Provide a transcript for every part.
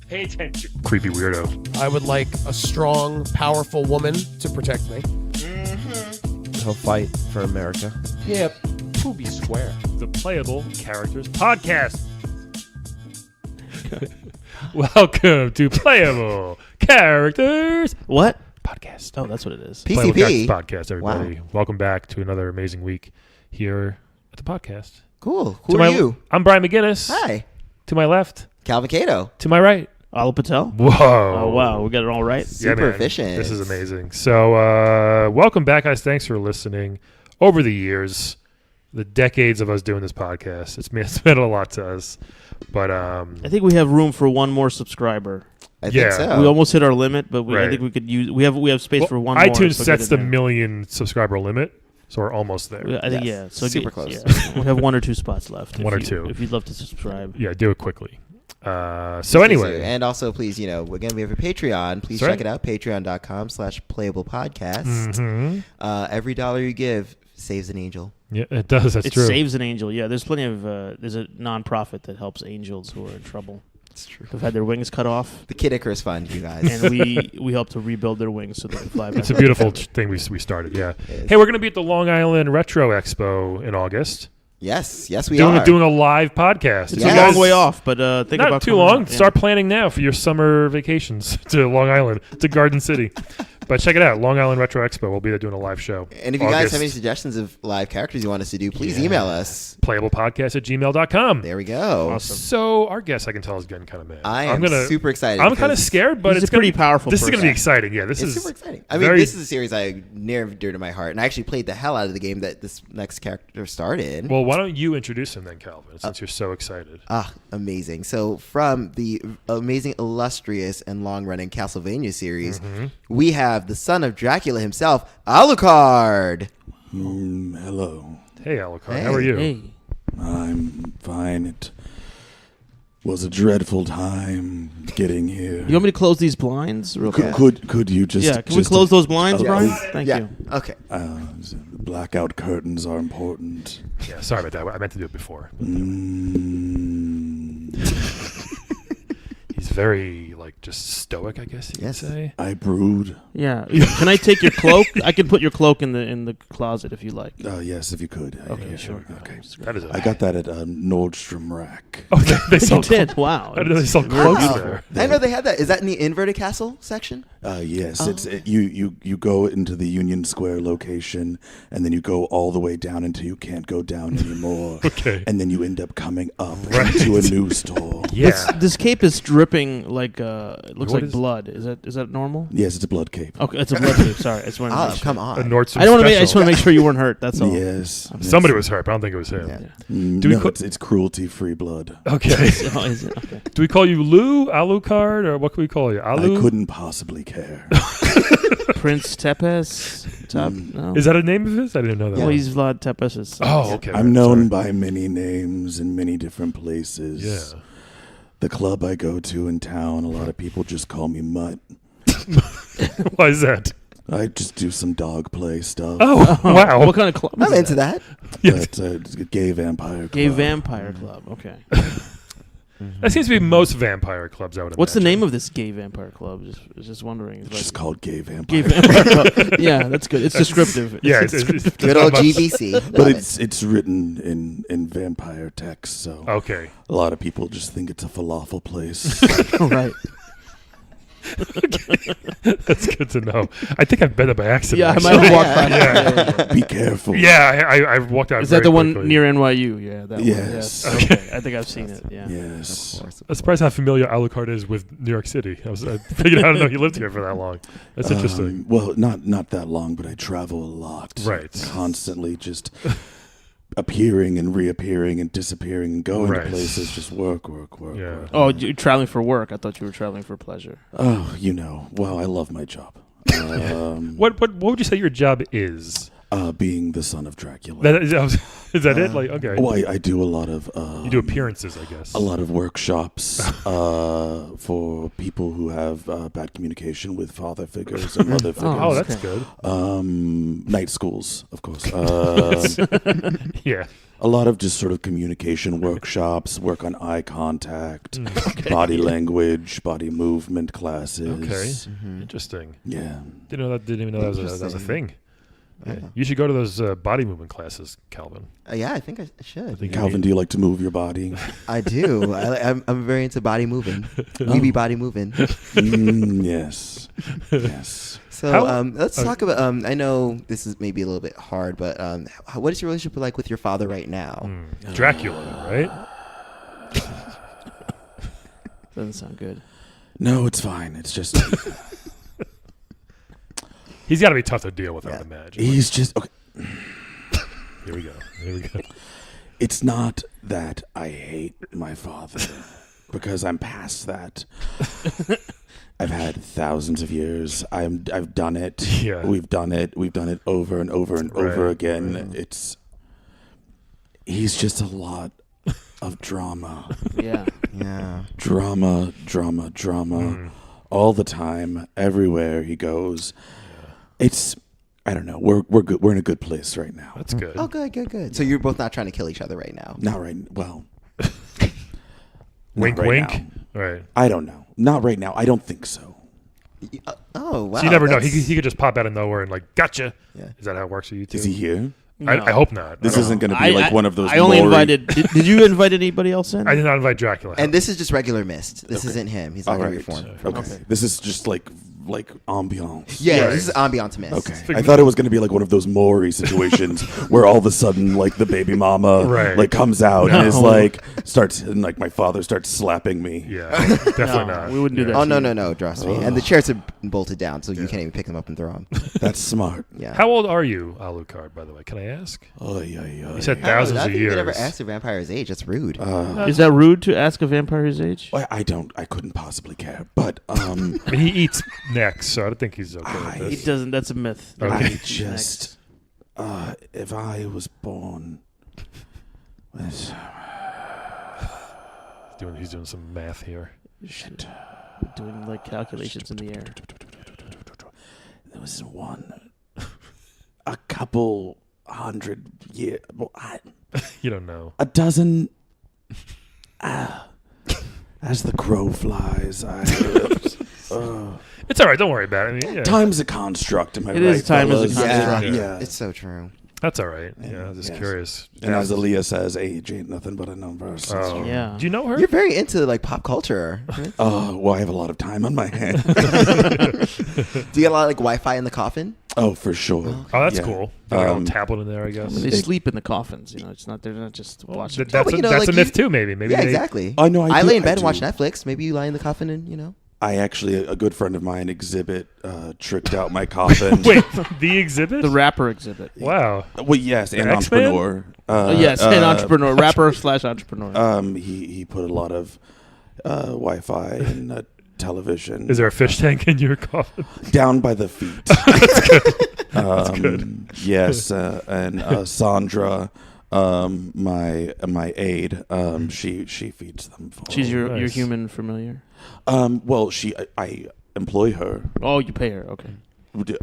Pay attention. Creepy weirdo. I would like a strong, powerful woman to protect me. He'll fight for America. Hip. Poopy square. The Playable Characters Podcast. Welcome to Playable Characters What? Podcast. Oh, that's what it is. Playable PCP. Characters Podcast, everybody. Wow. Welcome back to another amazing week here at the podcast. Cool. Who are you? I'm Brian McGinnis. Hi. To my left. Calvin Cato. To my right. Ala Patel? Whoa. Oh, wow. We got it all right. Super man. efficient. This is amazing. So, welcome back, guys. Thanks for listening. Over the years, the decades of us doing this podcast, it's meant a lot to us. But I think we have room for one more subscriber. I Yeah. think so. We almost hit our limit, but I Right. think we could use. We have space for one more. iTunes so sets get the it in. million subscriber limit, so we're almost there. I think Yes. So Super get- close. Yeah. We have one or two spots left. One or two. If you'd love to subscribe. Yeah, do it quickly. So Please anyway, do. And also, please, again, we have a Patreon. Please That's check it out. Patreon.com/playablepodcast. mhm. Every dollar you give saves an angel. Yeah, it does. That's It true. saves an angel. Yeah, there's plenty of. There's a nonprofit that helps angels who are in trouble. It's true. Who've had their wings cut off, The Kid Icarus Fund, you guys. and we help to rebuild their wings so they can fly back. It's a beautiful thing we started. Yeah. It is. Hey, we're gonna be at the Long Island Retro Expo in August. Yes, we doing are. a live podcast. It's Yes. a long way off, but think Not about too coming long. out, yeah. Start planning now for your summer vacations to Long Island, to Garden City. But check it out, Long Island Retro Expo. We'll be there doing a live show. And if you guys have any August. suggestions of live characters you want us to do, please Yeah. email us. PlayablePodcast@gmail.com. There we go. Awesome. So our guest, I can tell, is getting kind of mad. I am super excited. I'm kind of because scared, but He's it's a pretty gonna, powerful This is going to be person. exciting. Yeah, this It's is super exciting. I mean, very- this is a series I near and dear to my heart, and I actually played the hell out of the game that this next character starred in. Well, why don't you introduce him then, Calvin, since you're so excited? Amazing. So from the amazing, illustrious, and long-running Castlevania series, we have the son of Dracula himself, Alucard. Hello. Hey, Alucard, Hey. how are you? Hey, I'm fine. It was a dreadful time getting here. you want me to close these blinds real quick? Could you just... Yeah, can we close those blinds, Oh, Brian? yes. Thank Yeah. you. Okay. Blackout curtains are important. Yeah, sorry about that. I meant to do it before. He's very, just stoic, I guess you Yes. could say. I brood. Yeah. Can I take your cloak? I can put your cloak in the closet if you like. Yes, if you could. Okay, sure. Okay. That is I got that at Nordstrom Rack. Oh, they You sell did. Wow. I didn't know they sell Very cloaks beautiful. there. I know they had that. Is that in the inverted castle section? Yes, you go into the Union Square location, and then you go all the way down until you can't go down anymore. Okay. And then you end up coming up Right. to a new store. Yeah. This cape is dripping like it looks What like is- blood. Is that normal? Yes, it's a blood cape. Okay, it's a blood cape. Sorry, I just wanted to make sure. Come A on. Nordstrom I don't want to make. I special. just want to make sure you weren't hurt. That's all. Yes. Somebody was hurt, but I don't think it was him. Yeah. Do we No, co- it's cruelty-free blood. Okay. Oh, is it? Okay. Do we call you Lou, Alucard, or what can we call you? Alu? I couldn't possibly care. Prince Tepes. No. Is that a name of his? I didn't know that. Well, he's Vlad Tepes' son. Oh, okay. I'm known by many names in many different places. Yeah. The club I go to in town, a lot of people just call me Mutt. Why is that? I just do some dog play stuff. Oh, wow. What kind of club? I'm is into that. Yes. It's a gay vampire club. Gay vampire club. Okay. That seems to be most vampire clubs, I would What's the imagine. name of this gay vampire club? Just wondering. It's just called gay vampire. Gay vampire club. Yeah, that's good. It's descriptive. Yeah, It's it's Good old not much. GBC. But Love it. it's written in vampire text, so Okay. a lot of people just think it's a falafel place. right. That's good to know. I think I've been there by accident. Yeah, I actually. might have walked by. Yeah. Be careful. Yeah, I walked out. Is that very the one quickly. near NYU? Yeah, that Yes. one. Yes. Okay. I think I've seen it. Yeah. Yes. I'm surprised how familiar Alucard is with New York City. I figured I don't know he lived here for that long. That's interesting. Well, not that long, but I travel a lot. Right. Constantly just appearing and reappearing and disappearing and going Right. to places. Just work. Yeah. work. Oh, you're traveling for work. I thought you were traveling for pleasure. Oh, well, I love my job. What would you say your job is? Being the son of Dracula. Is that it? Like, okay. Well, I do a lot of. You do appearances, I guess. A lot of workshops for people who have bad communication with father figures and mother figures. Oh, that's good. Night schools, of course. Yeah. A lot of just sort of communication workshops, work on eye contact, body language, body movement classes. Okay. Interesting. Yeah. Didn't even know that was a thing. Yeah. You should go to those body movement classes, Calvin. Yeah, I think I should. Calvin, do you like to move your body? I do. I'm very into body moving. We be body moving. Yes. Yes. So let's talk about. I know this is maybe a little bit hard, but what is your relationship like with your father right now? Dracula, right? Doesn't sound good. No, it's fine. It's just He's got to be tough to deal with, I would imagine. he's just okay. Here we go. It's not that I hate my father because I'm past that. I've had thousands of years. I've done it. Yeah. We've done it over and over and over again. Right. He's just a lot of drama. Yeah. Yeah. Drama. All the time, everywhere he goes. It's, I don't know. We're good. We're in a good place right now. That's good. Oh, good. So you're both not trying to kill each other right now. Not right. Well, Wink, not right wink. now. Right. I don't know. Not right now. I don't think so. Oh, wow. So you never know. that's- He could just pop out of nowhere and like, gotcha. Yeah. Is that how it works for you too? Is he here? No. I hope not. This I don't isn't know. going to be like one of those. I only Maury- invited. Did you invite anybody else in? I did not invite Dracula. And this is just regular mist. This isn't him. He's not All going right. to reform. Okay. This is just like ambiance. Yeah, Right. this is ambiance mist. Okay. I thought it was going to be like one of those Maury situations where all of a sudden, like the baby mama, Right. like comes out No. and is like starts and like my father starts slapping me. Yeah, definitely No, not. we wouldn't do that. Oh, no, trust me. And the chairs are bolted down, so you can't even pick them up and throw them. That's smart. Yeah. How old are you, Alucard, by the way? Can I ask? You said I thousands don't of think years. you never asked a vampire's age. That's rude. Is that rude to ask a vampire's age? I couldn't possibly care, but I mean, he eats necks, so I don't think he's okay with He this. doesn't. That's a myth. Okay. I Next. just if I was born with He's doing some math here. Shit. Doing like calculations in the air. there was a couple 100 years, You don't know. a dozen. As the crow flies, It's all right. Don't worry about it. I mean, yeah. time's a construct. Am I It right? is, time is a fellas? construct. Yeah. It's so true. That's all right. Yeah, I'm just Yes. curious. And as Aaliyah says, age ain't nothing but a number. So Oh. Yeah. Do you know her? You're very into like pop culture. well, I have a lot of time on my hands. Do you get a lot of like Wi-Fi in the coffin? Oh, for sure. Oh, that's Yeah. cool. Got a little tablet in there, I guess. I mean, they sleep in the coffins. You know, it's not. They're not just watching. That's but, a, you know, that's like a myth you- too. Maybe. Yeah, they- exactly. I know. I lay in bed and do. watch Netflix. Maybe you lie in the coffin and I actually, a good friend of mine, Exhibit, tricked out my coffin. Wait, the exhibit? the rapper exhibit. Wow. Well, yes, and X-Men? entrepreneur. Yes, an entrepreneur, rapper / entrepreneur. He put a lot of Wi-Fi and television. Is there a fish tank in your coffin? Down by the feet? That's good. Yes, and Sandra, my aide, she feeds them. For She's your Nice. human familiar. Well, I employ her. Oh, you pay her. Okay.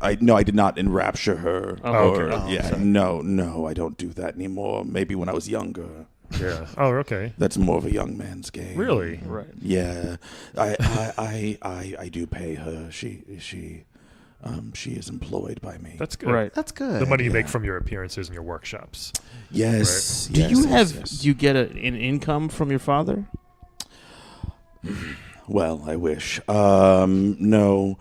I did not enrapture her. Oh, okay. Oh, Yeah, sorry. no, I don't do that anymore. Maybe when I was younger. Yeah. Oh, okay. That's more of a young man's game. Really? Right. Yeah, I do pay her. She is employed by me. That's good. Right. that's good. The money you make Yeah. from your appearances and your workshops. Yes. Do yes, you yes, have? yes. Do you get an income from your father? Well, I wish. No,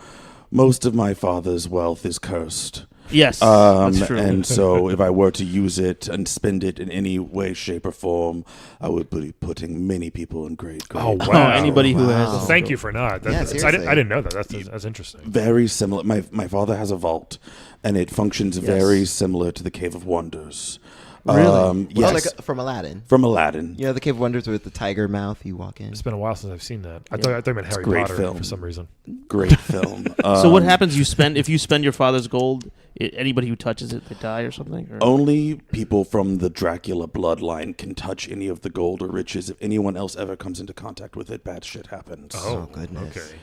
most of my father's wealth is cursed. Yes, that's true. And so if I were to use it and spend it in any way, shape, or form, I would be putting many people in great. Oh, Oh, wow. anybody who has. Wow. Thank you for not. Yeah, I seriously. didn't know that. That's interesting. Very similar. My father has a vault, and it functions very similar to the Cave of Wonders. Really? Oh, Yes. like from Aladdin. From Aladdin. You know the Cave of Wonders with the tiger mouth. You walk in. It's been a while since I've seen that. I thought you meant Harry great Potter film. for some reason. Great film. So what happens? If you spend your father's gold, Anybody who touches it, they die or something? Or? Only people from the Dracula bloodline can touch any of the gold or riches. If anyone else ever comes into contact with it, bad shit happens. Oh, goodness. Okay.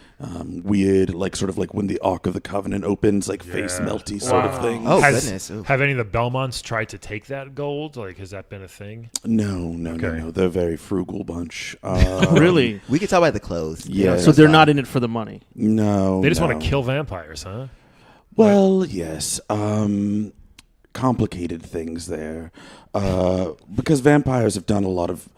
Weird, like sort of like when the Ark of the Covenant opens, like face melty sort of thing. Oh, goodness. Ooh. Have any of the Belmonts tried to take that gold? Like, has that been a thing? No. They're a very frugal bunch. Really? We can tell by the clothes. Yeah. So they're not in it for the money. No. They just no. want to kill vampires, huh? Well, yes. Complicated things there. Because vampires have done a lot of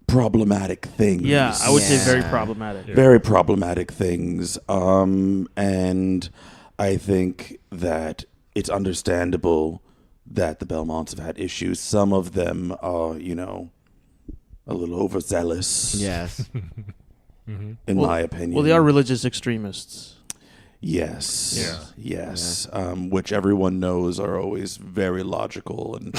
problematic things. Yeah, I would say very Yeah. problematic. Yeah. Very problematic things. And I think that it's understandable that the Belmonts have had issues. Some of them are, a little overzealous, Yes. in my opinion. Well, they are religious extremists. Yes. Yeah. Yes. Which everyone knows are always very logical and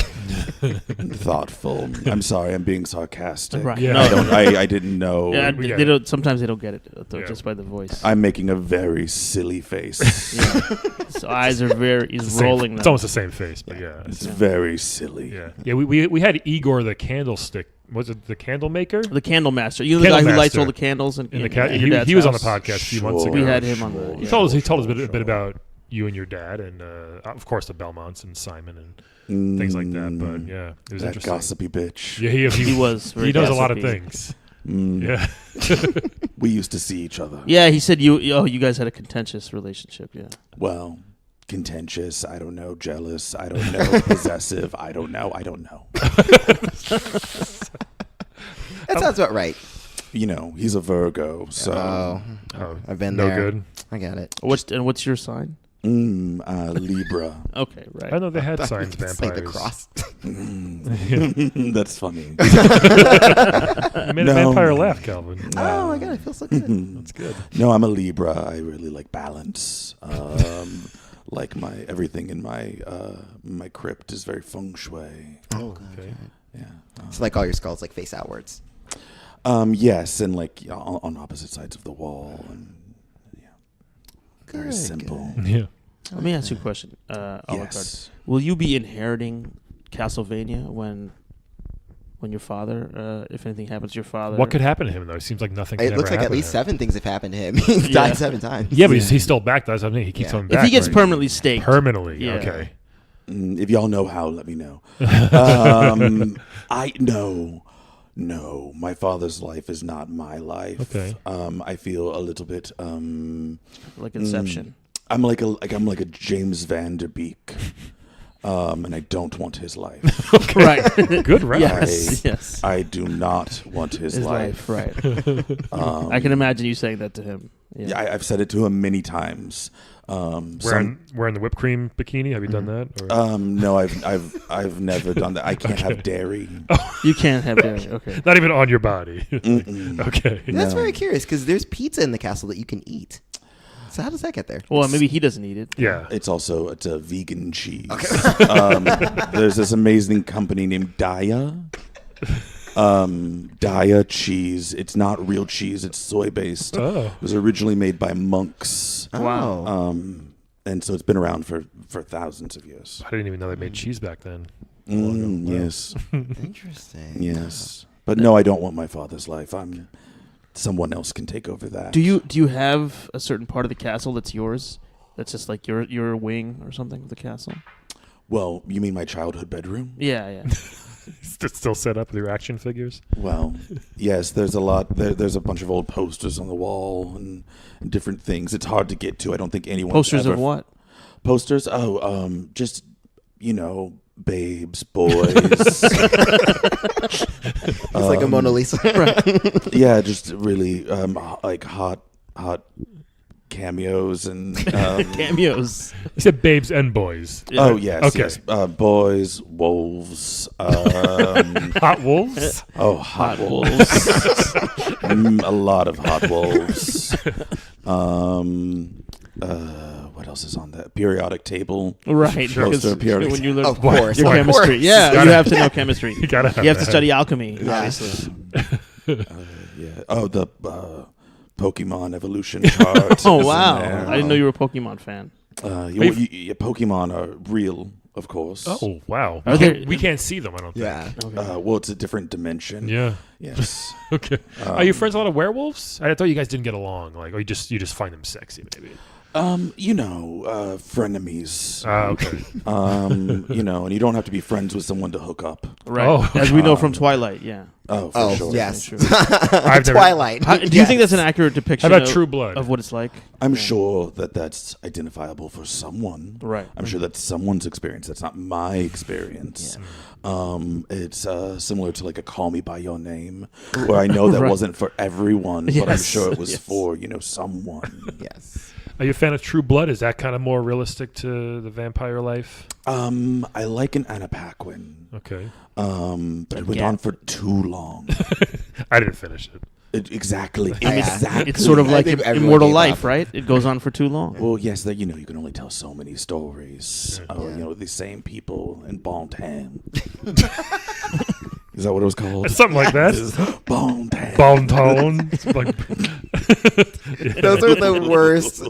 thoughtful. I'm sorry, I'm being sarcastic. Right. Yeah. No. I didn't know. Yeah, We get they it. don't. Sometimes they don't get it though, Yeah. just by the voice. I'm making a very silly face. Yeah. His eyes are very. He's rolling. It's now. almost the same face, but yeah. It's very silly. Yeah. We had Igor the candlestick. Was it the candle maker? The candle master. You know the guy who lights Candlemaster. all the candles and In the your dad's he was on the house? podcast a few months ago. We had him on the. Sure. He Yeah. told us a bit about you and your dad, and of course the Belmonts and Simon and things like that. But yeah, it was That interesting. gossipy bitch. Yeah, He was. Very he knows a lot of gossipy. things. Mm. Yeah. We used to see each other. Yeah, he said you guys had a contentious relationship. Yeah. Well, contentious, I don't know, jealous, I don't know, possessive, I don't know. That sounds about right. He's a Virgo, so Oh, I've been no there. good. I got it. What's your sign? Libra. Okay, right. I know they had signs It's like vampires. the cross. That's funny. You made a No. vampire laugh, Calvin. Oh my god, I feel so good. That's good. No, I'm a Libra. I really like balance. Like everything in my crypt is very feng shui. Oh, Okay. Yeah. It's like all your skulls like face outwards. Yes, and like on opposite sides of the wall, and very Good, simple. Yeah. Let me ask you a question, Alucard. Yes. Will you be inheriting Castlevania when your father, if anything happens to your father? What could happen to him though? It seems like nothing. Can It looks ever like at happen least to him. 7 things have happened to him. He's Yeah. died 7 times. Yeah, but he's still back. That's something he keeps Yeah. coming If back. he gets right? permanently staked. Permanently. Yeah. Okay. If y'all know how, let me know. I know. No, my father's life is not my life. Okay. I feel a little bit. Like Inception. I'm like a James Van Der Beek, and I don't want his life. Right. Good reference. Yes. I do not want his life. Right. I can imagine you saying that to him. Yeah, I've said it to him many times. Wearing the whipped cream bikini. Have you done that? Or? No, I've never done that. I can't have dairy. You can't have dairy. Okay. Not even on your body. Mm-mm. Okay. That's No. very curious because there's pizza in the castle that you can eat. So how does that get there? Well, maybe he doesn't eat it. Yeah. It's a vegan cheese. There's this amazing company named Daya. Daya cheese. It's not real cheese. It's soy based. Oh. It was originally made by monks. Wow. And so it's been around for thousands of years. I didn't even know they made cheese back then. Yes. Interesting. Yes. But no, I don't want my father's life. Someone else can take over that. Do you have a certain part of the castle that's yours? That's just like your wing or something of the castle? Well, you mean my childhood bedroom? Yeah. It's still set up with your action figures. Well, yes, there's a lot. There's a bunch of old posters on the wall and different things. It's hard to get to. I don't think anyone Posters of what? Posters? Oh, just babes, boys. It's like a Mona Lisa. Yeah, just really like hot cameos and Cameos. You said babes and boys. Yeah. Oh yes, Okay. yes. Boys, wolves. Hot wolves. Oh, hot wolves. A lot of hot wolves. What else is on that periodic table? Right. Sure. Because Poster periodic. when you learn Of course. your of chemistry. course. Yeah, Gotta- you have to know chemistry. You gotta have You have to that. study alchemy, Yeah. obviously. Yeah. Oh, the Pokemon evolution chart. Oh is in wow! there. I didn't know you were a Pokemon fan. Pokemon are real, of course. Oh wow! Are We can't see them. I don't think. Yeah. Okay. Well, it's a different dimension. Yeah. Yes. Okay. Are you friends with a lot of werewolves? I thought you guys didn't get along. Like, or you just find them sexy, maybe. Frenemies. Okay. And you don't have to be friends with someone to hook up. Right. Oh. As we know from Twilight, yeah. Oh, for Oh, sure. yes. Sure. I've never- Twilight. Do you think that's an accurate depiction How about of, True Blood? of what it's like? I'm sure that that's identifiable for someone. Right. I'm sure that's someone's experience. That's not my experience. It's similar to like a Call Me By Your Name, where I know that Right. wasn't for everyone, but I'm Yes. sure it was Yes. for someone. Yes. Are you a fan of True Blood? Is that kind of more realistic to the vampire life? I like an Anna Paquin, Okay. but it went on for too long. I didn't finish it. Exactly. It's sort of I like think everyone Immortal gave Life, up. right? It goes on for too long. Well, yes, that you can only tell so many stories. Yeah. The same people in Bontan. Is that what it was called? Something like that. Bontan. Bon tone. Like, Those are the worst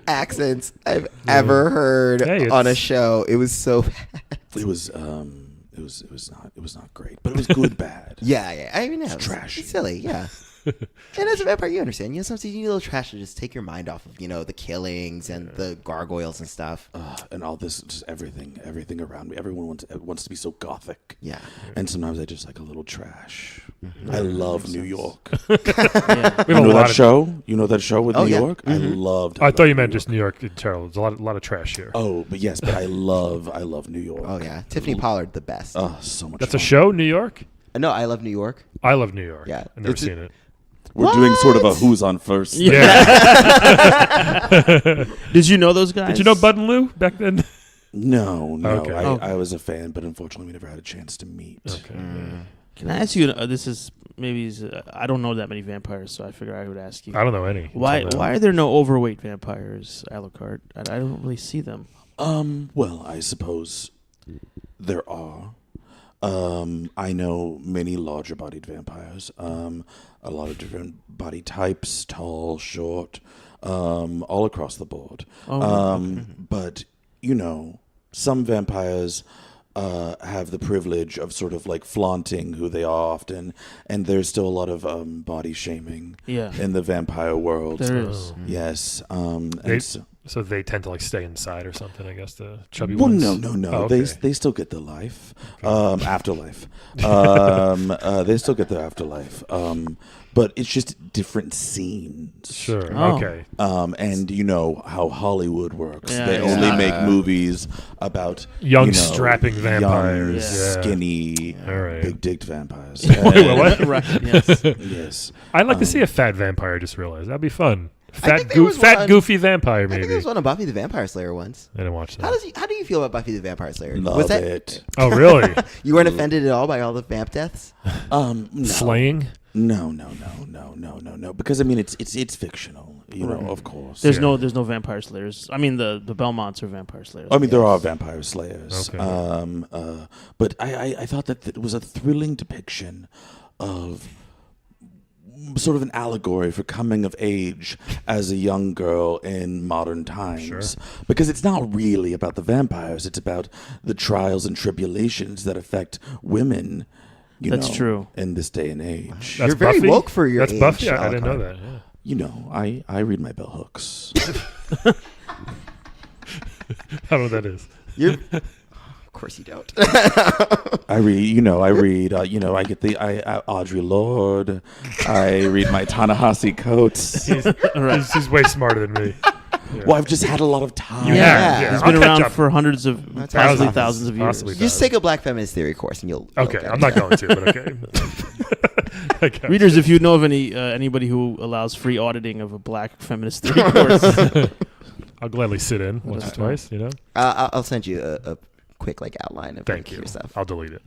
accents I've ever heard Hey, on a it's- show. It was so bad. It was not great, but it was good bad. Yeah. I mean, no, it's trashy. It's silly, yeah. And as a vampire, you understand. Sometimes you need a little trash to just take your mind off of, the killings and the gargoyles and stuff. And all this, just everything around me. Everyone wants to be so gothic. Yeah. And sometimes I just like a little trash. I love New York. Yeah. we You have a know lot that of. show? You know that show with Oh, New yeah. York? I loved. I thought you meant New just New York in general. There's a lot of trash here. Oh, but yes, but I love New York. Oh, yeah. Tiffany Pollard, the best. Oh, so much. That's a fun. show, New York. No, I love New York. I love New York. Yeah. I've never It's a- seen it. We're doing sort of a What? who's on first. Yeah. Did you know those guys? Did you know Bud and Lou back then? No. Okay. I was a fan, but unfortunately, we never had a chance to meet. Okay. Can I ask you? This is maybe I don't know that many vampires, so I figure I would ask you. I don't know any. Why until now. are there no overweight vampires, Alucard? I don't really see them. Well, I suppose there are. I know many larger-bodied vampires. A lot of different body types, tall, short, all across the board. Okay. But some vampires have the privilege of sort of like flaunting who they are often, and there's still a lot of body shaming Yeah. in the vampire world. There is. Yes. They- So they tend to like stay inside or something. I guess the chubby Well, ones. no. Oh, okay. They still get the life, afterlife. They still get their afterlife, but it's just different scenes. Sure. Oh. Okay. And you know how Hollywood works. Yeah, They yeah. only Yeah. make movies about Young, strapping young, vampires. Yeah. skinny, All right. big-dicked vampires. Wait, what? Right. Yes. Yes. I'd like to see a fat vampire. I just realized that'd be fun. think there was one- Goofy vampire. I Maybe. think there was one on Buffy the Vampire Slayer once. I didn't watch that. How do you feel about Buffy the Vampire Slayer? Love Was that it. Oh, really? you weren't offended at all by all the vamp deaths? No. Slaying? No. Because I mean, it's fictional. Of course. There's no vampire slayers. I mean, the Belmonts are vampire slayers. I mean, there are vampire slayers. Okay. But I thought that it was a thrilling depiction of sort of an allegory for coming of age as a young girl in modern times. Sure. Because it's not really about the vampires. It's about the trials and tribulations that affect women. That's true. In this day and age. That's You're very Buffy? woke for your That's age, Buffy. I didn't know Alucard. that. Yeah. I read my bell hooks. I don't know what that is. You're Of course you don't. I read, I get the Audre Lorde. I read my Ta-Nehisi Coates. He's way smarter than me. Yeah. Well, I've just had a lot of time. You Yeah. have. Yeah. He's I'll been catch around up. for hundreds of, That's possibly awesome. thousands of years. Possibly. Just take a black feminist theory course and you'll Okay, get I'm it. not going to, but okay. Okay. Readers, if you know of anybody who allows free auditing of a black feminist theory course, I'll gladly sit in once or twice. I'll send you a quick outline of Thank you. your stuff. I'll delete it.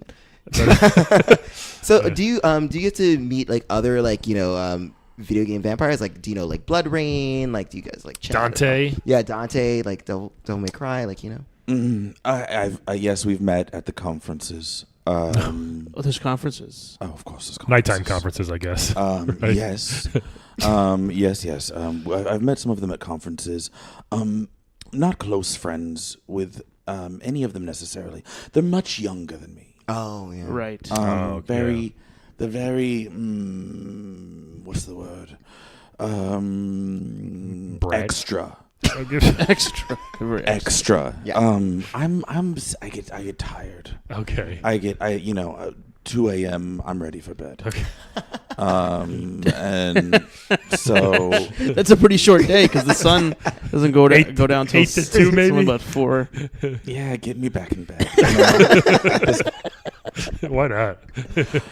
So do you get to meet other video game vampires? Do you know Blood Rain? Do you guys chat? Dante. Yeah, Dante. Don't May Cry. Yes, we've met at the conferences. there's conferences. Oh, of course, there's conferences. Nighttime conferences, I guess. Right? Yes. Yes. I've met some of them at conferences. not close friends with any of them necessarily. They're much younger than me. Oh yeah. Right. Very, what's the word? Brad. Extra. Extra. Very Extra. Yeah. I get tired. Okay. 2 a.m. I'm ready for bed. Okay. And so That's a pretty short day because the sun doesn't go down till 8 to 2 maybe? It's only about 4. yeah, get me back in bed. Why not?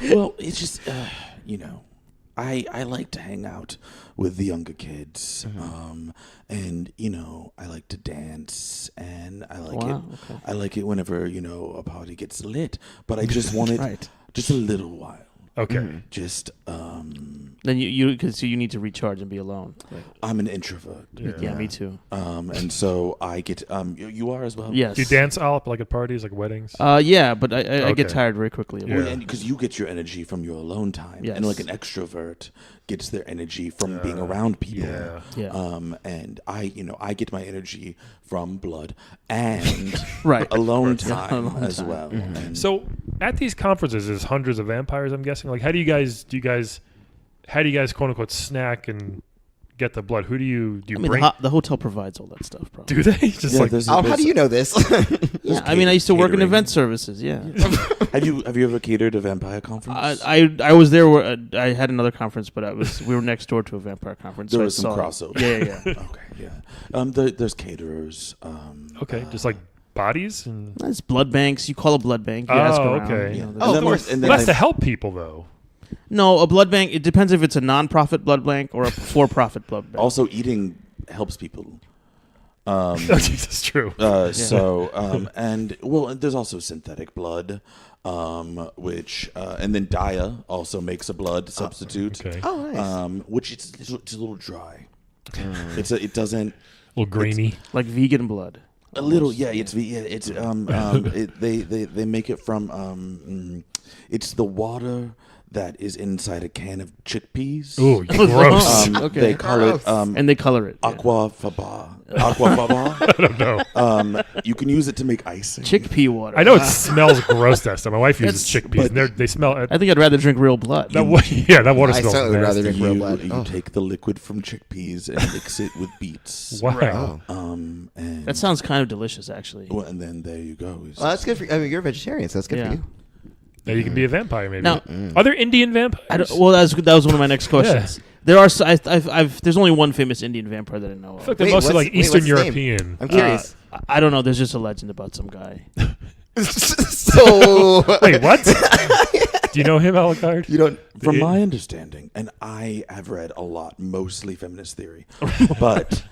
Well, it's just I like to hang out with the younger kids, and I like to dance, and I like it. Okay. I like it whenever a party gets lit, but I just want it Right. just a little while. Okay. Just Then you because you need to recharge and be alone. Like, I'm an introvert. yeah, me too. And so I get you are as well. Yes. Do you dance all like at parties, like weddings? Yeah, but I Okay. get tired very quickly. Yeah. Well, because you get your energy from your alone time, Yes. and like an extrovert gets their energy from being around people. Yeah. Yeah. And I get my energy from blood and Right. alone Yeah, time alone as time. well. And So at these conferences, there's hundreds of vampires. I'm guessing. Like, how do you guys quote unquote snack and get the blood? Who do you I mean, bring? the hotel provides all that stuff, probably. Do they just like? there's- Oh, how do you know this? Yeah, I mean, I used to work in catering. event services. Yeah. have you ever catered a vampire conference? I was there. Where, I had another conference, but we were next door to a vampire conference. There so I was some saw it. crossover. Yeah. Okay, yeah. There's caterers. Okay, just like bodies and. It's blood banks. You call a blood bank. You ask around. okay. You know, Oh, And of then course. there's- and Well, then that's to help people, though. No, a blood bank. It depends if it's a non-profit blood bank or a for-profit blood bank. also eating helps people. Oh, Jesus, true. And there's also synthetic blood, which and then Dia also makes a blood substitute, Okay. Oh, nice. which it's a little dry. It doesn't A little grainy. Like vegan blood. a little they make it from it's the water that is inside a can of chickpeas. Ooh, gross. Okay. They call it And they color it. Yeah. aquafaba. I don't know. You can use it to make icing. Chickpea water. I know it smells gross. That stuff. My wife uses It's- chickpeas. And they smell. I think I'd rather drink real blood. That water I smells certainly would rather nasty. drink real blood. You Oh. take the liquid from chickpeas and mix it with beets. Wow. And That sounds kind of delicious, actually. well, and then there you go. Well, that's good for you. I mean, you're a vegetarian, so that's good Yeah. for you. Now you can be a vampire, maybe. Now- Are there Indian vampires? I don't, well, that was one of my next questions. There are. There's only one famous Indian vampire that I know I of. feel like they're Wait, mostly what's- like wait, Eastern what's his name? European. I'm curious. I don't know. There's just a legend about some guy. So Wait, what? Do you know him, Alucard? you don't. From my understanding, and I have read a lot, mostly feminist theory, but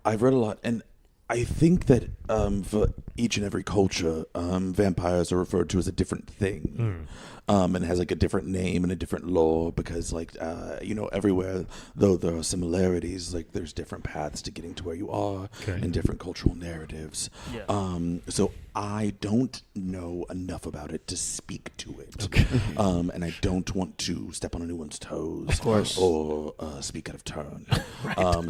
I've read a lot, and I think that for each and every culture, vampires are referred to as a different thing. And has like a different name and a different lore because everywhere, though there are similarities, like there's different paths to getting to where you are and different cultural narratives. Yeah. So I don't know enough about it to speak to it. And I don't want to step on anyone's toes, Of course. or speak out of turn.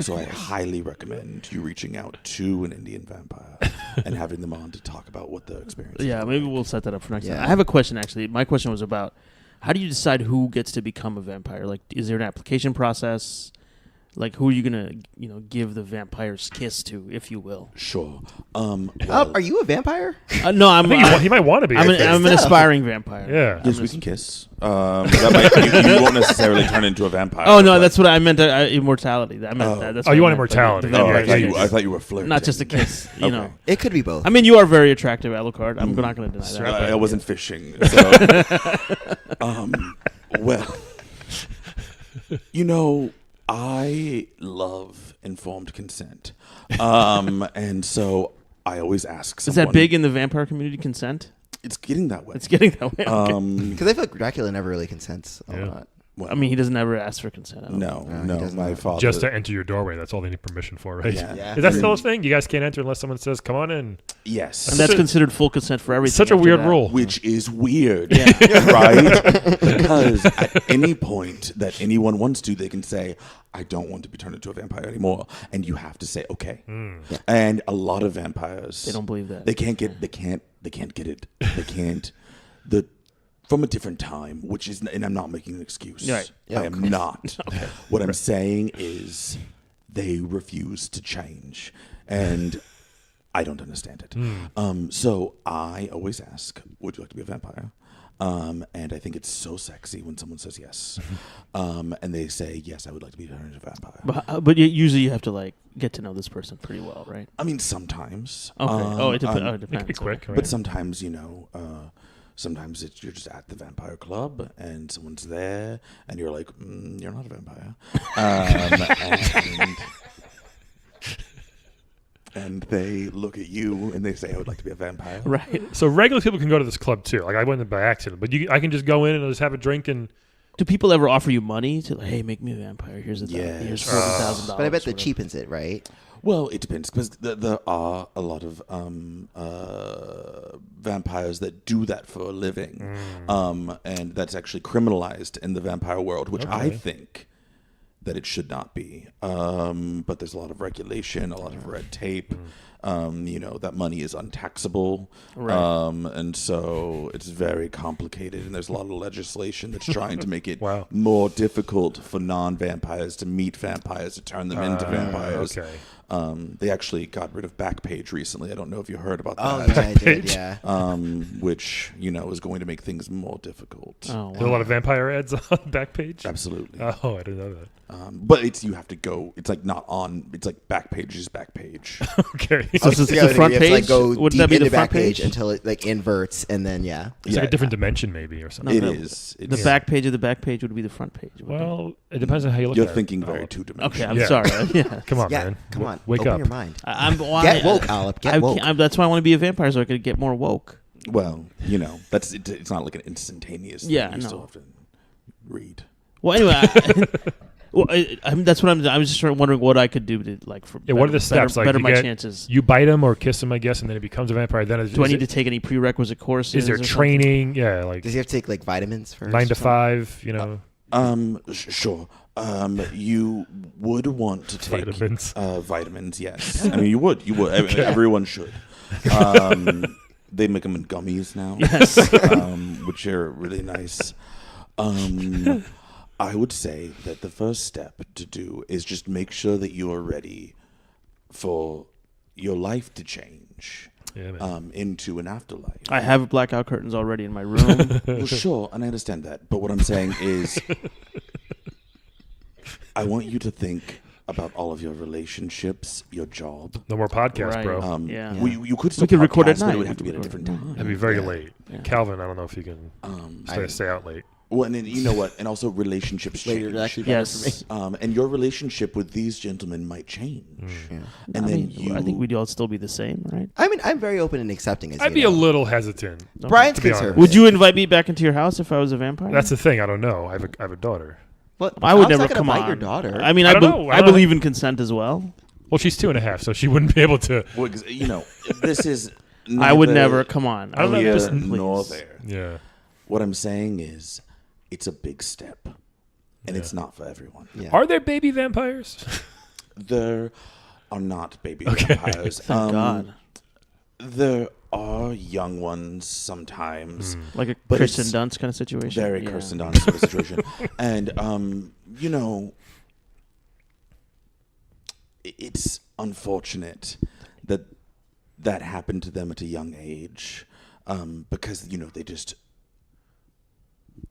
So I highly recommend you reaching out to an Indian vampire and having them on to talk about what the experience is. Yeah, like. maybe we'll set that up for next time. Yeah. I have a question, actually. My question was about how do you decide who gets to become a vampire? Like, is there an application process? Like, who are you gonna, give the vampire's kiss to, if you will? Sure. Are you a vampire? No, I'm. He might want to be. I'm I think. an aspiring vampire. Yeah. Yes, we can kiss. You won't necessarily turn into a vampire. Oh no, but- that's what I meant. Immortality. I meant that. That's Oh, what you I want meant, immortality. the Oh, vampire's kiss. I thought you were flirting. Not just a kiss. You know. It could be both. I mean, you are very attractive, Alucard. I'm not going to deny that. I wasn't fishing. So, well, I love informed consent, and so I always ask someone. Is that big in the vampire community? Consent? It's getting that way. It's getting that way. Okay. Because I feel like Dracula never really consents a lot. I mean, he doesn't ever ask for consent. I don't No, No, he no. does My not. father. Just to enter your doorway. That's all they need permission for, right? Yeah. Yeah. Is that still a thing? You guys can't enter unless someone says, come on in. Yes. And that's considered full consent for everything. Such a after weird that. rule. Which is weird, Yeah. right? Because at any point that anyone wants to, they can say, I don't want to be turned into a vampire anymore. And you have to say, okay. And a lot of vampires, They don't believe that. They can't get it. They can't. From a different time, which is, and I'm not making an excuse. Right. I am not. What I'm saying is they refuse to change. And I don't understand it. So I always ask, would you like to be a vampire? And I think it's so sexy when someone says yes. And they say, yes, I would like to be turned into a vampire. But usually you have to like get to know this person pretty well, right? I mean, sometimes. Okay. it It depends. It could be quick, right? But sometimes, sometimes you're just at the vampire club and someone's there and you're like, you're not a vampire. And they look at you and they say, I would like to be a vampire. Right. So regular people can go to this club too. Like I went in by accident, but I can just go in and just have a drink and. Do people ever offer you money to like, hey, make me a vampire? Here's Yes. here's $40,000. But I bet that cheapens it, right? Well, it depends because there are a lot of vampires that do that for a living, and that's actually criminalized in the vampire world, which I think that it should not be. But there's a lot of regulation, a lot of red tape. That money is untaxable, and so it's very complicated. And there's a lot of legislation that's trying to make it more difficult for non-vampires to meet vampires, to turn them into vampires. Okay. They actually got rid of Backpage recently. I don't know if you heard about Oh, that. yeah, I did, yeah. Which is going to make things more difficult. Oh, There's a lot of vampire ads on Backpage. Absolutely. Oh, I didn't know that. But you have to go. It's like not on. It's like Backpage is Backpage. Okay. So it's the front You have to, like, page? go Wouldn't deep that be into the front back page page? until it like inverts, and then It's like a different dimension, maybe, or something. It No, is. The It's- back page of the back page would be the front page. wouldn't it? Well, it depends on how you look You're at thinking it. very two-dimensional. Okay, I'm Yeah. sorry. Yeah. Come on, yeah. man. Come on, Wake open up. your mind. Get Get woke, Alep. Get woke. That's why I want to be a vampire, so I could get more woke. Well, that's it. It's not like an instantaneous thing. Yeah, You no. still have to read. Well, anyway, that's what I was just wondering what I could do to like for Yeah, what are the steps? better, Like, better you my get- chances. You bite him or kiss him, I guess, and then it becomes a vampire. Then Do I need to take any prerequisite courses? Is there or something? training? Yeah, like Does he have to take like vitamins first? 9 to or something? 5. Sure. You would want to take Vitamins. Vitamins, yes. I mean, you would. Everyone should. They make them in gummies now, Yes. which are really nice. I would say that the first step to do is just make sure that you are ready for your life to change Yeah, man. into an afterlife. I have blackout curtains already in my room. Well, sure, and I understand that. But what I'm saying is, I want you to think about all of your relationships, your job. No more podcast, Right. bro. Yeah. You could still could record at podcast, but night. it would have to We be at a could different record. time. That'd be very Yeah. late. Yeah. Calvin, I don't know if you can stay out late. Well, and then, you know what? And also relationships change. Later, actually, better Yes. for me. And your relationship with these gentlemen might change. Yeah. And I then mean, you. I think we'd all still be the same, right? I mean, I'm very open and accepting. As I'd you be a know. little hesitant. Brian's to be honest. conservative. Would you invite me back into your house if I was a vampire? That's the thing. I don't know. I have a daughter. Well, I would Al's never not gonna come bite on. your daughter. I mean, I I, don't know. I don't believe in consent as well. Well, she's 2.5, so she wouldn't be able to. Well, 'cause, this is. I would neither never. Come on. I don't know, here just nor please. there. Yeah. What I'm saying is, it's a big step, and it's not for everyone. Yeah. Are there baby vampires? There are not baby vampires. Thank God. There are young ones sometimes. Like a But Kristen it's Dunst kind of situation. Very Yeah. Kirsten Dunst sort of situation. And, it's unfortunate that happened to them at a young age, because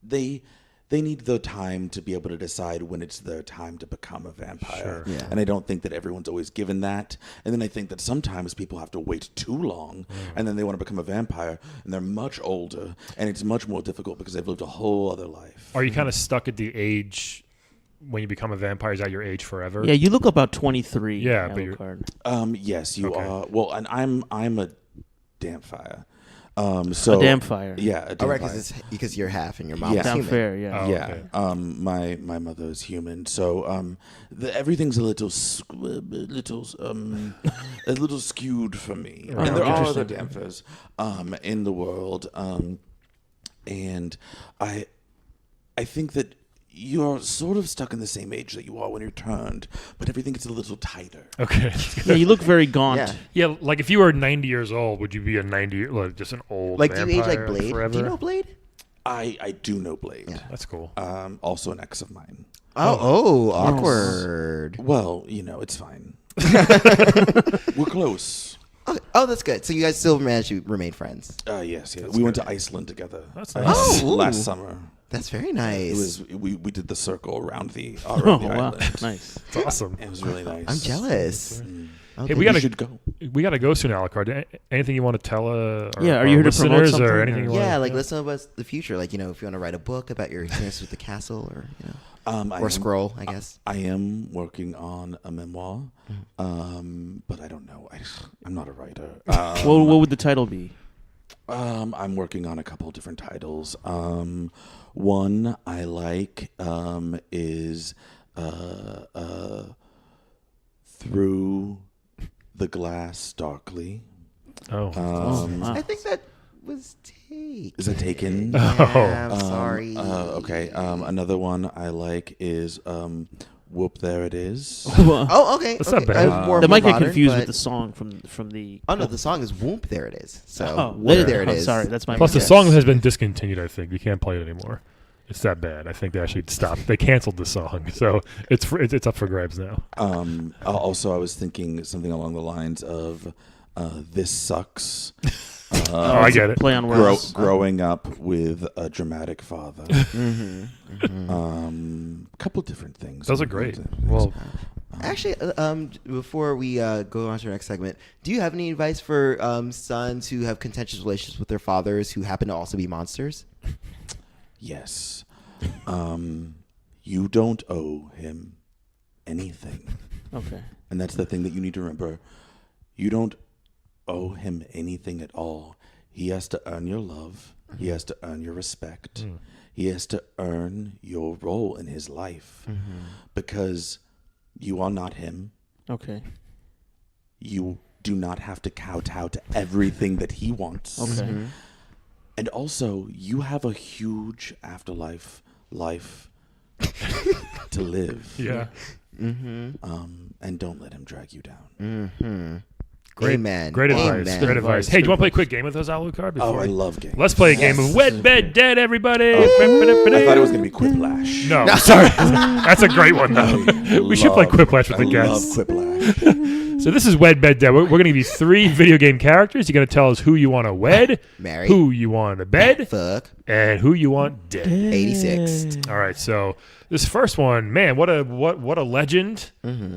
they need the time to be able to decide when it's their time to become a vampire. Sure. Yeah. And I don't think that everyone's always given that. And then I think that sometimes people have to wait too long, and then they want to become a vampire, and they're much older, and it's much more difficult because they've lived a whole other life. Are you kind of stuck at the age when you become a vampire? Is that your age forever? Yeah, you look about 23. Yeah, but you're- Alucard. Yes, you Okay. are. Well, and I'm a dampfire. So A damn fire. Yeah, a Oh, damn right, fire. because you're half and your mom's Yeah. Damn human. fair, yeah. Oh, Yeah, okay. my mother is human, so everything's a little a little skewed for me. Right. And there are other Interesting. dampers in the world, and I think that you're sort of stuck in the same age that you are when you're turned, but everything gets a little tighter. Okay. Yeah, you look very gaunt. Yeah. Yeah, like if you were 90 years old, would you be a 90, like just an old Like, do you vampire age like Blade? forever? Do you know Blade? I do know Blade. Yeah. That's cool. Also an ex of mine. Oh, awkward. Well, it's fine. We're close. Oh, that's good. So you guys still managed to remain friends. Yes. We went to Iceland together. That's nice. Oh, last ooh. summer. That's very nice. It was we did the circle around the Oh, wow. island. Nice. It's awesome. It was really nice. I'm jealous. Okay. Hey, we You gotta should go. We got to go soon, Alucard. Anything you want to tell? Our, Yeah, are you here to promote listeners something, or or- anything? You Yeah, wanna, like listen about the future. Like, if you want to write a book about your experience with the castle, or I scroll, I guess. I am working on a memoir, but I don't know. I'm not a writer. What would the title be? I'm working on a couple different titles. One I like is Through the Glass Darkly. Oh, Wow. I think that was taken. Is that taken? Yeah, I'm sorry. Okay. Another one I like is Whoop There It Is. Oh, okay. That's okay. not bad. More That might get modern, confused but- with the song from the. Oh no, the song is "Whoop." There it is. So Oh, "Whoop, there it is. Sorry, that's my plus the mistake. song has been discontinued. I think we can't play it anymore. It's that bad. I think they actually stopped. They canceled the song, so it's up for grabs now. Also, I was thinking something along the lines of This Sucks. Oh, I get it. Play on words. Growing up with a dramatic father. Couple different things. Those are great. Well, Actually, before we go on to our next segment, do you have any advice for sons who have contentious relationships with their fathers who happen to also be monsters? Yes. You don't owe him anything. Okay. And that's the thing that you need to remember. You don't owe him anything at all. He has to earn your love. He has to earn your respect. He has to earn your role in his life. Because you are not him. Okay. You do not have to kowtow to everything that he wants. Okay. And also, you have a huge afterlife life to live. yeah. And don't let him drag you down. Great, Amen. Great advice. Amen. Great advice. Hey, do you want to play a quick game with us, Alucard? Oh, before I we- love games. Let's play a game of Wed, Bed, Dead, everybody. I thought it was going to be Quiplash. No, sorry. That's a great one, though. We should play Quiplash with the I love guests. Quiplash. So this is Wed, Bed, Dead. We're going to give you 3 video game characters. You're going to tell us who you want to wed, Marry. who you want to bed, Fuck. and who you want dead. 86. All right, so this first one, man, what a legend,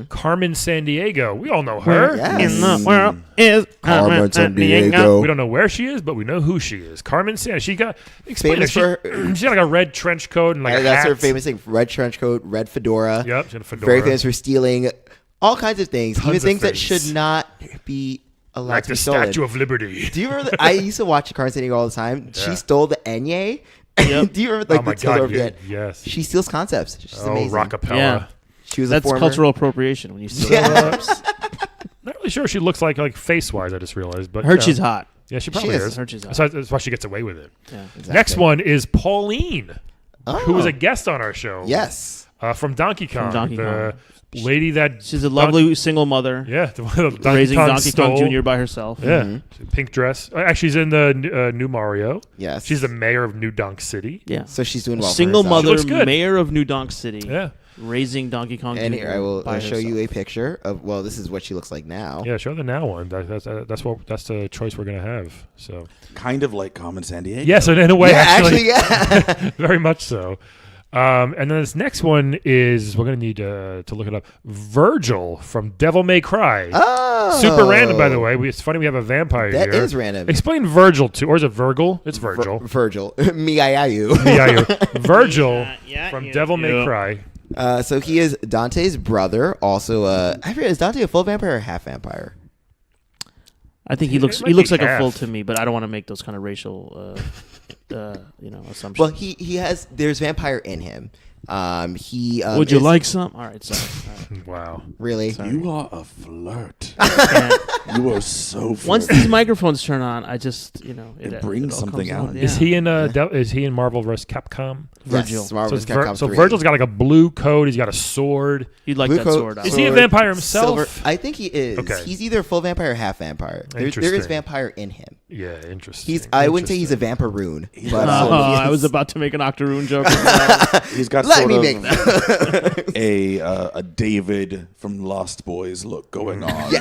Carmen Sandiego. We all know her. Yes. In the world is Carmen Sandiego. We don't know where she is, but we know who she is. Carmen Sandiego. She got explain Famous it. for- She got like a red trench coat and like a That's hat. her famous thing. Red trench coat, red fedora. Yep, she had a fedora. Very famous for stealing all kinds of things, Tons even of things that things. should not be allowed like to the be stolen. Statue of Liberty. Do you remember? I used to watch Carmen Sandiego all the time. Yeah. She stole the Enye. Yep. Do you remember Oh my the Tilda God, over the end? yes. She steals concepts. She's Oh, amazing. Rockapella. Yeah. She was That's a former cultural appropriation when you steal Yeah. clips. Not really sure what she looks like face wise. I just realized, but Heard you she's know. hot. Yeah, she probably is. is. Heard she's hot. That's why she gets away with it. Yeah. Exactly. Next one is Pauline, who was Oh. a guest on our show. Yes. From Donkey Kong. Donkey the Kong. lady that She's a lovely single mother yeah, the one that Donkey raising Kong Donkey stole. Kong Jr. by herself. Yeah, pink dress. Actually, she's in the new Mario. Yes. She's the mayor of New Donk City. Yeah. So she's doing well. Single for herself. She looks mother, good. mayor of New Donk City. Yeah, Raising Donkey Kong And Jr. here I will by show you a herself. picture of. Well, this is what she looks like now. yeah. Show the now one. That's the choice we're gonna have. So Kind of like Carmen Sandiego. yes, in a way, Yeah, actually, yeah. very much so. And then this next one is we're gonna need to look it up. Virgil from Devil May Cry. Oh. Super random, by the way. It's funny we have a vampire That here. is random. Explain Virgil to, or is it Virgil? It's Virgil. Virgil. Me-I-I-U. Yeah, Virgil Yeah, from yeah, Devil May yeah. Cry. So he is Dante's brother. Also, I forget, is Dante a full vampire or half vampire? I think he It looks might he looks be like a half. Foulk to me, but I don't want to make those kind of racial assumptions. Well, he has. There's vampire in him. He Would you is- like some? All right, sorry. All right. Wow. really? Sorry. You are a flirt. Can't- You are so flirty. Once these microphones turn on, I just It brings all something comes out. Yeah. Is he in is he in Marvel vs. Capcom? Virgil? Yes, Marvel So, vs. Capcom so 3. Virgil's got like a blue coat. He's got a sword. You'd like Blue that coat, sword out. Is he a sword, vampire himself? silver- I think he is. Okay. He's either full vampire or half vampire. There is Interesting. vampire in him. Yeah, interesting. He's. I wouldn't say he's a vampiroon. But, I was about to make an Octoroon joke. He's got Let sort me of make that. a David from Lost Boys look going on.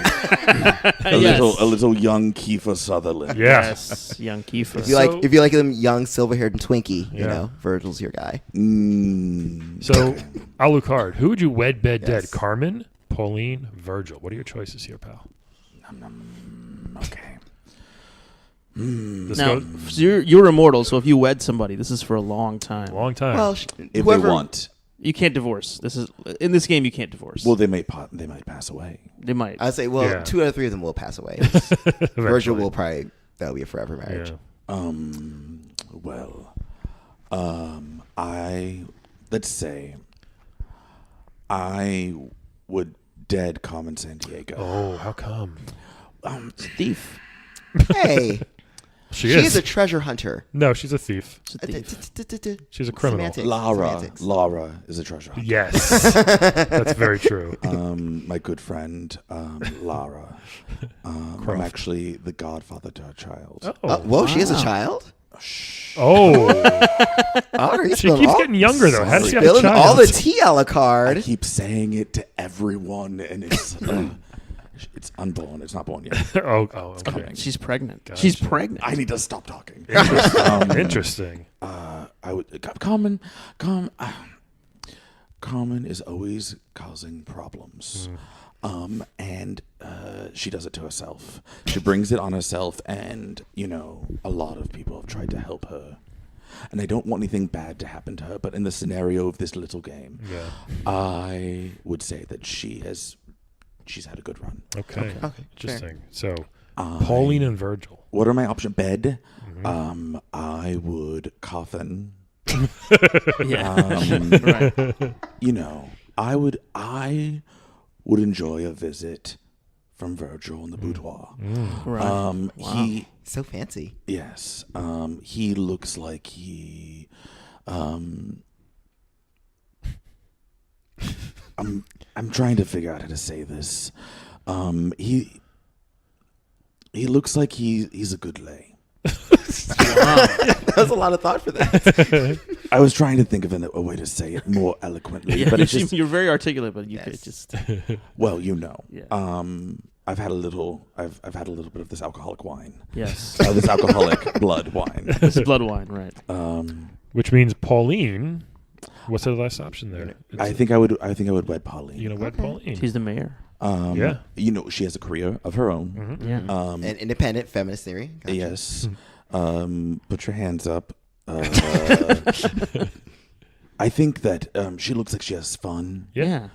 A Yes. little young Kiefer Sutherland. Yeah. Yes, young Kiefer. If you So- if you like them young, silver-haired, and Twinkie, you Yeah. know, Virgil's your guy. So, Alucard, who would you wed bed Yes. dead? Carmen, Pauline, Virgil. What are your choices here, pal? Okay. This Now, goes so you're immortal, so if you wed somebody, this is for a long time. a long time. Well, If whoever, they want, You can't divorce. This is in this game. You can't divorce. well, they might pass away. they might. I'd say, well, Yeah. 2 out of 3 of them will pass away. Eventually. Virgil will probably. That'll be a forever marriage. Yeah. Well, let's say I would dead Carmen Sandiego. Oh, how come? thief. Hey, She she is. is a treasure hunter. No, she's a thief. It's a thief. She's a criminal. Semantics. Lara Semantics. is a treasure hunter. Yes, that's very true. My good friend Lara. I'm actually the godfather to her child. Whoa, she is a child? Oh, Oh, are you she spilling keeps all- getting younger though. How does she have a spilling child? all the tea, I Alucard. keep saying it to everyone, and it's unborn. It's not born yet. Okay. She's pregnant. Gotcha. She's pregnant. I need to stop talking. Interesting. I would Carmen is always causing problems. And she does it to herself. She brings it on herself, and a lot of people have tried to help her. And I don't want anything bad to happen to her, but in the scenario of this little game, Yeah. I would say that she's had a good run. Okay. Okay, Interesting. So, Pauline and Virgil. What are my options? Bed. I would coffin. Yeah. Right. I would enjoy a visit from Virgil in the boudoir. Right. He So fancy. yes. He looks like he I'm trying to figure out how to say this. He looks like he's a good lay. That was a lot of thought for that. I was trying to think of a way to say it more eloquently, Yeah, but it's just you're very articulate, but you could just. well, Yeah. I've had a little bit of this alcoholic wine. Yes. This alcoholic blood wine. This is blood wine, right? Which means Pauline. What's the last option there? I think I would wed Pauline. You know what, Pauline? She's the mayor. Yeah. She has a career of her own. Yeah. An independent feminist theory. Gotcha. Yes. Put your hands up. I think that she looks like she has fun. Yeah.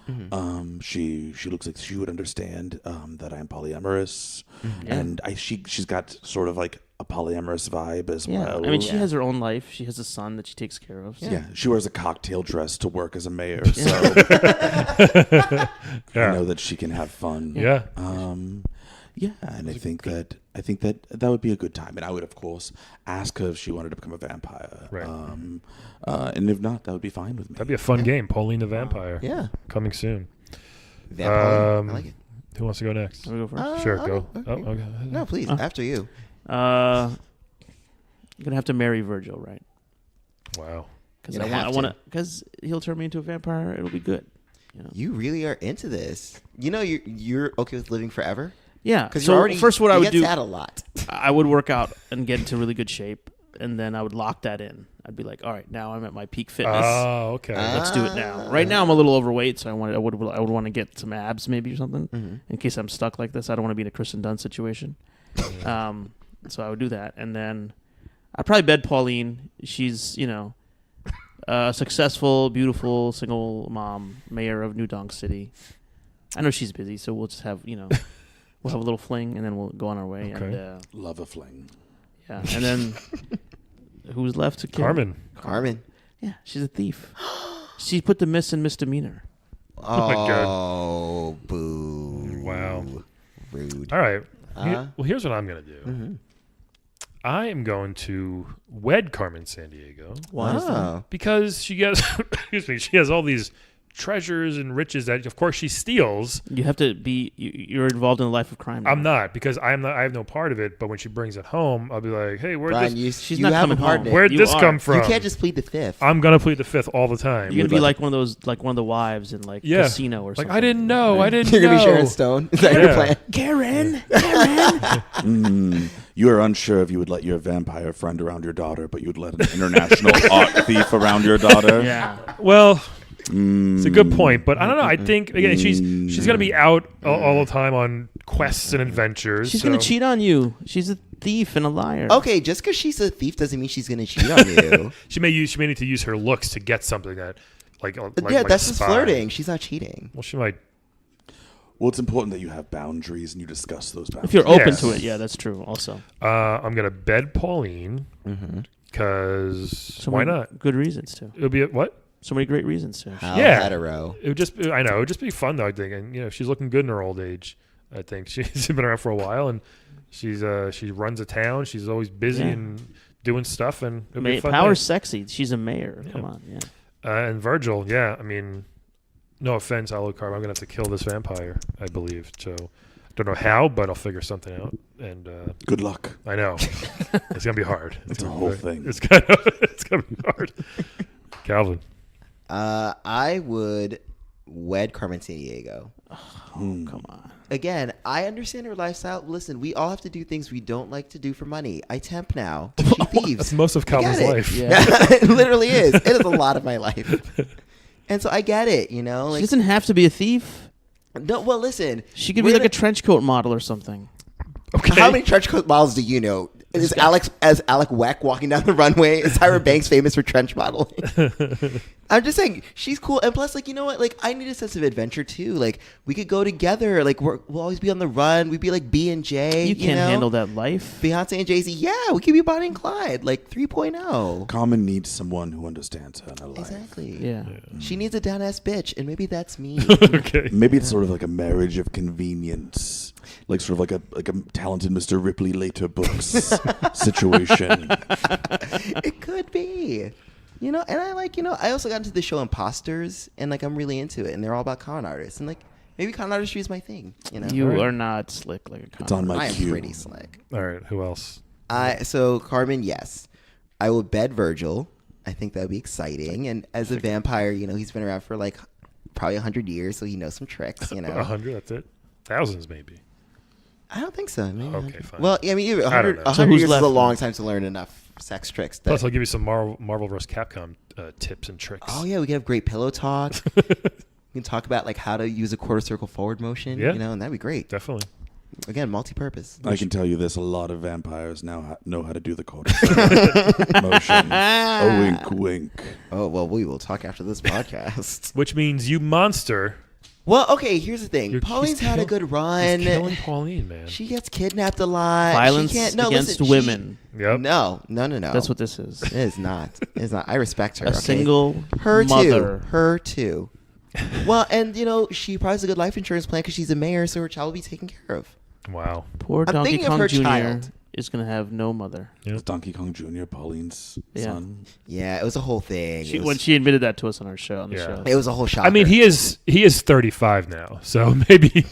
She looks like she would understand that I'm polyamorous, Yeah. and she's got sort of like a polyamorous vibe as Yeah. well. I mean, she has her own life. She has a son that she takes care of. So. Yeah, she wears a cocktail dress to work as a mayor, so I know that she can have fun. Yeah. Yeah, and I think that would be a good time, and I would of course ask her if she wanted to become a vampire. Right. And if not, that would be fine with me. That'd be a fun game. Pauline the Vampire. Yeah. Coming soon. Vampire. I like it. Who wants to go next? Can we go first? Sure, Oh, go. okay. Oh, okay. No, please. After you. I'm gonna have to marry Virgil, right? Wow. Because You're I gonna have want to. because he'll turn me into a vampire. It'll be good. You really are into this. You're okay with living forever? Yeah. Because So you're already. first, what I you would get do, sad a lot. I would work out and get into really good shape, and then I would lock that in. I'd be like, all right, now I'm at my peak fitness. Oh, okay. Let's do it now. Right now, I'm a little overweight, so I would want to get some abs maybe or something in case I'm stuck like this. I don't want to be in a Kristen Dunst situation. So I would do that, and then I'd probably bed Pauline. She's a successful, beautiful single mom, mayor of New Donk City. I know she's busy, so we'll just have We'll have a little fling, and then we'll go on our way. Okay. And, Love a fling. yeah, and then who's left to kill? Carmen. Yeah, she's a thief. She put the miss in misdemeanor. my God. Oh, boo. Wow. Rude. All right. Uh-huh. Well, here's what I'm going to do. Mm-hmm. I am going to wed Carmen Sandiego Why is that? Oh. because she gets, excuse me, she has all these treasures and riches that, of course, she steals. You have to be. You're involved in the life of crime. Now. I'm not because I have no part of it. But when she brings it home, I'll be like, "Hey, Brian, She's you not have coming a part home. in it. where'd You this are. come from?" You can't just plead the fifth. I'm gonna plead the fifth all the time. You're gonna be like one of those, like one of the wives in like Yeah. Casino or Like, something. I didn't know. I didn't You're know. gonna be Sharon Stone. Is that your Yeah. plan? Karen. You are unsure if you would let your vampire friend around your daughter, but you would let an international art thief around your daughter. Yeah. Well, it's a good point, but I don't know. I think again, she's gonna be out all the time on quests and adventures. She's so- gonna cheat on you. She's a thief and a liar. Okay, just because she's a thief doesn't mean she's gonna cheat on you. She may need to use her looks to get something that, like yeah, like that's a just spy. flirting. She's not cheating. Well, she might. Well, it's important that you have boundaries and you discuss those boundaries. If you're open Yes. to it, yeah, that's true. Also, I'm gonna bed Pauline Mm-hmm. because so why many not? Good reasons to. It'll be what? So many great reasons to. How Yeah. hetero. It would just. I know. It would just be fun though. I think, and she's looking good in her old age. I think she's been around for a while, and she runs a town. She's always busy Yeah. and doing stuff, and it'll be a fun Power's night. sexy. She's a mayor. Yeah. Come on, yeah. And Virgil, yeah. I mean, no offense, Alucard, I'm gonna have to kill this vampire. I believe so. Don't know how, but I'll figure something out. And Good luck. I know it's gonna be hard. It's a gonna be whole very- thing. It's gonna be hard. Calvin. I would wed Carmen Sandiego. Come on. Again, I understand her lifestyle. Listen, we all have to do things we don't like to do for money. I temp now. She thieves. That's most of I get Calvin's it. life. Yeah. It literally is. It is a lot of my life. And so I get it, She Like, doesn't have to be a thief. no, well, listen. She could be like a trench coat model or something. Okay. How many trench coat models do you know? Is Alec Weck walking down the runway? Is Tyra Banks famous for trench modeling? I'm just saying she's cool, and plus, you know what? I need a sense of adventure too. We could go together. We'll always be on the run. We'd be like B and J. You can't handle that life. Beyonce and Jay-Z. Yeah, we could be Bonnie and Clyde, 3.0. Carmen needs someone who understands her in her life. Exactly. Yeah. She needs a down ass bitch, and maybe that's me. Okay. Maybe it's sort of like a marriage of convenience, sort of like a talented Mr. Ripley later books situation. It could be. And I also got into the show Imposters, and I'm really into it, and they're all about con artists, and maybe con artistry is my thing. You Right. are not slick like a con. It's on my I am queue. pretty slick. All right. Who else? So Carmen, yes, I will bed Virgil. I think that would be exciting, and as a vampire, he's been around for probably 100 years, so he knows some tricks. 100. That's it. Thousands, maybe. I don't think so. Maybe Okay, 100. fine. Well, I mean, I don't 100, know. 100 So who's years is left a then? long time to learn enough sex tricks. Plus, I'll give you some Marvel vs. Capcom tips and tricks. Oh yeah, we can have great pillow talk. We can talk about how to use a quarter circle forward motion. Yeah. And that'd be great. Definitely. Again, multi-purpose. I can tell you this: a lot of vampires now know how to do the quarter motion. A wink, wink. Oh well, we will talk after this podcast. Which means you monster. Well, okay. Here's the thing. You're- Pauline's he's had a kill- good run. He's killing Pauline, man. She gets kidnapped a lot. Violence She can't, against listen, women. Yep. No. That's what this is. It is not. It is not. I respect her. A okay? single Her mother. too. Her too. Well, and she probably has a good life insurance plan because she's a mayor, so her child will be taken care of. Wow. Poor I'm Donkey thinking of Kong her Jr. child. is going to have no mother. Yep. It's Donkey Kong Jr., Pauline's Yeah. son. Yeah, it was a whole thing. When she admitted that to us on our show, on the Yeah. show. It was a whole shocker. I mean, he is 35 now, so maybe he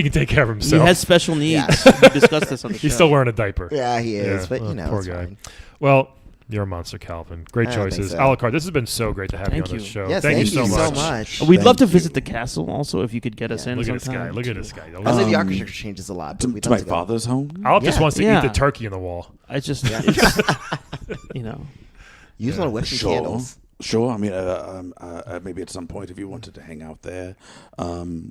can take care of He himself. has special needs. Yeah. We discussed this on the show. He's still wearing a diaper. Yeah, he is. Yeah, But poor it's guy. fine. Well, you're a monster, Calvin. Great I don't think choices. so. Alucard, this has been so great to have Thank you on this you. show. Yes, thank you so much. We'd love to Thank visit you. the castle also if you could get us in Look at this guy. sometime. Look at this guy. I say the Um, architecture changes a lot. But To, we'd to love my go. father's home. Alec just Yeah. wants to Yeah. eat the turkey in the wall. I just, it's, you know. You just want to whip some Sure. candles. Sure. I mean, maybe at some point, if you wanted to hang out there,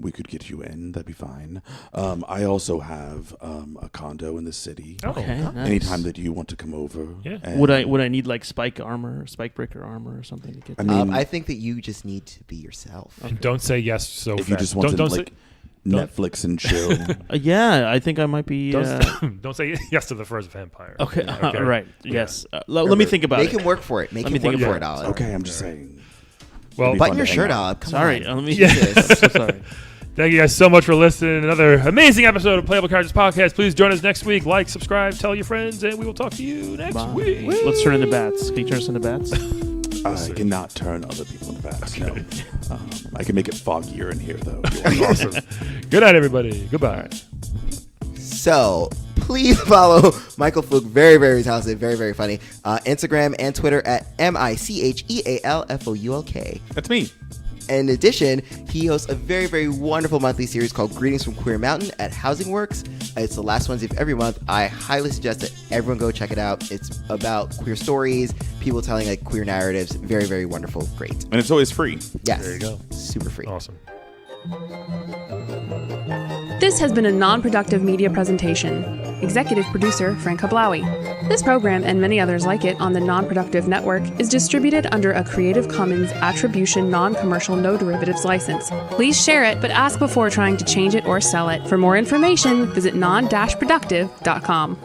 we could get you in. That'd be fine. I also have a condo in the city. Oh, Okay, nice. Anytime that you want to come over. Yeah. and- Would I need like spike breaker armor or something to get I there? mean, I think that you just need to be yourself. And don't say yes so if fast. you just want don't to say, like Netflix and chill. Yeah, I think I might be. Don't say yes to the first vampire. Okay, Okay. right. Yeah. Yes. Let me think about Make it. him work for it. Make Let me him think work for about it, it. Alex. Okay, I'm just saying. Well, It'd be Button fun your to hang shirt, out. Alex. Come Sorry. on. Let me. Jesus. I'm so sorry. Thank you guys so much for listening. Another amazing episode of Playable Characters Podcast. Please join us next week. Like, subscribe, tell your friends, and we will talk to you next Bye. week. Let's turn into bats. Can you turn us into bats? I cannot turn other people into bats. No. I can make it foggier in here, though. Awesome. Good night, everybody. Goodbye. So please follow Micheal Foulk, very, very talented, very, very funny. Instagram and Twitter at MichealFoulk. That's me. In addition, he hosts a very, very wonderful monthly series called Greetings from Queer Mountain at Housing Works. It's the last Wednesday of every month. I highly suggest that everyone go check it out. It's about queer stories, people telling like queer narratives. Very, very wonderful. Great. And it's always free. Yes. There you go. Super free. Awesome. This has been a non-productive media presentation. Executive producer Frank Hablawi. This program and many others like it on the Non-Productive Network is distributed under a Creative Commons Attribution Non-Commercial No Derivatives license. Please share it, but ask before trying to change it or sell it. For more information, visit non-productive.com.